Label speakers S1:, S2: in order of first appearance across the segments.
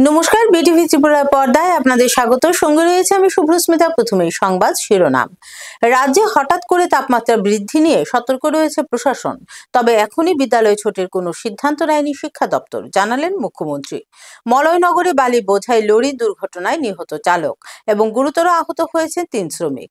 S1: নমস্কার, বিটিভি ত্রিপুরার পর্দায় আপনাদের স্বাগত। সঙ্গে রয়েছে আমি শুভ্রস্মিতা। প্রথমেই সংবাদ শিরোনাম। রাজ্যে হঠাৎ করে তাপমাত্রা বৃদ্ধি নিয়ে সতর্ক রয়েছে প্রশাসন, তবে এখনই বিদ্যালয় ছুটির কোনো সিদ্ধান্ত নেয়নি শিক্ষা দপ্তর, জানালেন মুখ্যমন্ত্রী। মলয়নগরে বালি বোঝাই লরি দুর্ঘটনায় নিহত চালক এবং গুরুতর আহত হয়েছেন 3 শ্রমিক।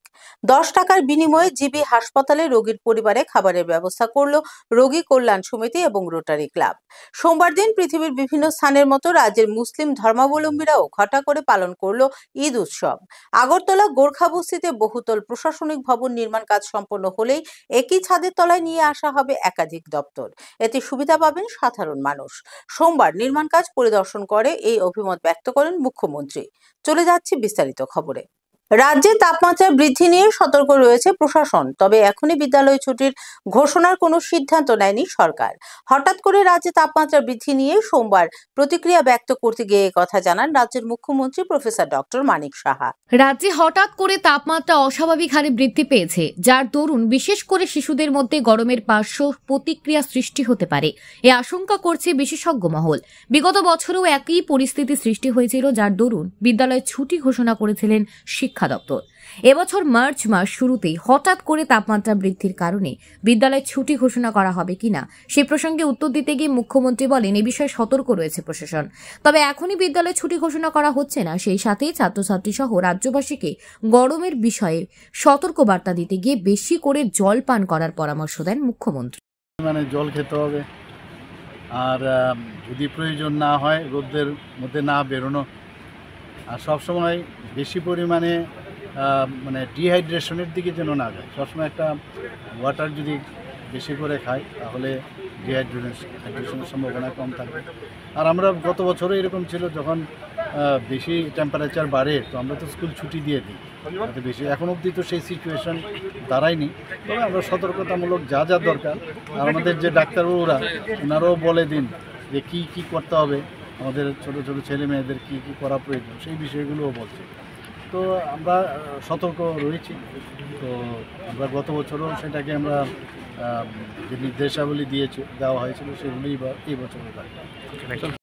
S1: 10 টাকার বিনিময়ে জিবি হাসপাতালে রোগীর পরিবারে খাবারের ব্যবস্থা করল রোগী কল্যাণ সমিতি এবং রোটারি ক্লাব। সোমবার দিন পৃথিবীর বিভিন্ন স্থানের মতো রাজ্যের মুসলিম ধর্মাবলম্বীরাও ঘটা করে পালন করলো ঈদ উৎসব। আগরতলা গোর্খা বস্তিতে বহুতল প্রশাসনিক ভবন নির্মাণ কাজ সম্পন্ন হলেই একই ছাদের তলায় নিয়ে আসা হবে একাধিক দপ্তর। এতে সুবিধা পাবেন সাধারণ মানুষ। সোমবার নির্মাণ কাজ পরিদর্শন করে এই অভিমত ব্যক্ত করেন মুখ্যমন্ত্রী। চলে যাচ্ছে বিস্তারিত খবরে। রাজ্যে তাপমাত্রা বৃদ্ধি নিয়ে সতর্ক রয়েছে প্রশাসন, তবে এখনই বিদ্যালয় ছুটির ঘোষণার কোনো সিদ্ধান্ত নেয়নি সরকার। হঠাৎ করে রাজ্যে তাপমাত্রা বৃদ্ধি নিয়ে সোমবার প্রতিক্রিয়া ব্যক্ত করতে গিয়ে কথা জানান রাজ্যের মুখ্যমন্ত্রী প্রফেসর ডক্টর মানিক সাহা।
S2: রাজ্যে হঠাৎ করে তাপমাত্রা অস্বাভাবিক হারে বৃদ্ধি পেয়েছে, যার দরুন বিশেষ করে শিশুদের মধ্যে গরমের পার্শ্ব প্রতিক্রিয়া সৃষ্টি হতে পারে এ আশঙ্কা করছে বিশেষজ্ঞ মহল। বিগত বছরেও একই পরিস্থিতি সৃষ্টি হয়েছিল, যার দরুন বিদ্যালয়ে ছুটি ঘোষণা করেছিলেন শিক্ষা দপ্তর। এবছর মার্চ মাস শুরুতেই হঠাৎ করে তাপমাত্রা বৃদ্ধির কারণে বিদ্যালয়ে ছুটি ঘোষণা করা হবে কিনা সে প্রসঙ্গে উত্তর দিতে গিয়ে মুখ্যমন্ত্রী বলেন, এ বিষয়ে সতর্ক রয়েছে প্রশাসন, তবে এখনই বিদ্যালয়ে ছুটি ঘোষণা করা হচ্ছে না। সেই সাথেই ছাত্রছাত্রী সহ রাজ্যবাসীকে গরমের বিষয়ে সতর্ক বার্তা দিতে গিয়ে বেশি করে জল পান করার পরামর্শ দেন মুখ্যমন্ত্রী।
S3: জল খেতে হবে, আর যদি প্রয়োজন না হয় রোদের মধ্যে না বেরোনো, আর সবসময় বেশি পরিমাণে ডিহাইড্রেশনের দিকে যেন না যায়। সবসময় একটা ওয়াটার যদি বেশি করে খায় তাহলে ডিহাইড্রেশনের সম্ভাবনা কম থাকবে। আর আমরা গত বছরও এরকম ছিল, যখন বেশি টেম্পারেচার বাড়ে তো আমরা তো স্কুল ছুটি দিয়ে দিই। বেশি এখন অবধি তো সেই সিচুয়েশন দাঁড়ায়নি, তবে আমরা সতর্কতামূলক যা যা দরকার, আর আমাদের যে ডাক্তারবাবুরা ওনারাও বলে দিন যে কী করতে হবে, আমাদের ছোট ছোট ছেলে মেয়েদের কী করা প্রয়োজন, সেই বিষয়গুলোও বলছে। তো আমরা সতর্ক রয়েছি। তো আমরা গত বছরও সেটাকে আমরা যে নির্দেশাবলী দেওয়া হয়েছিল সেগুলোই এই বছরও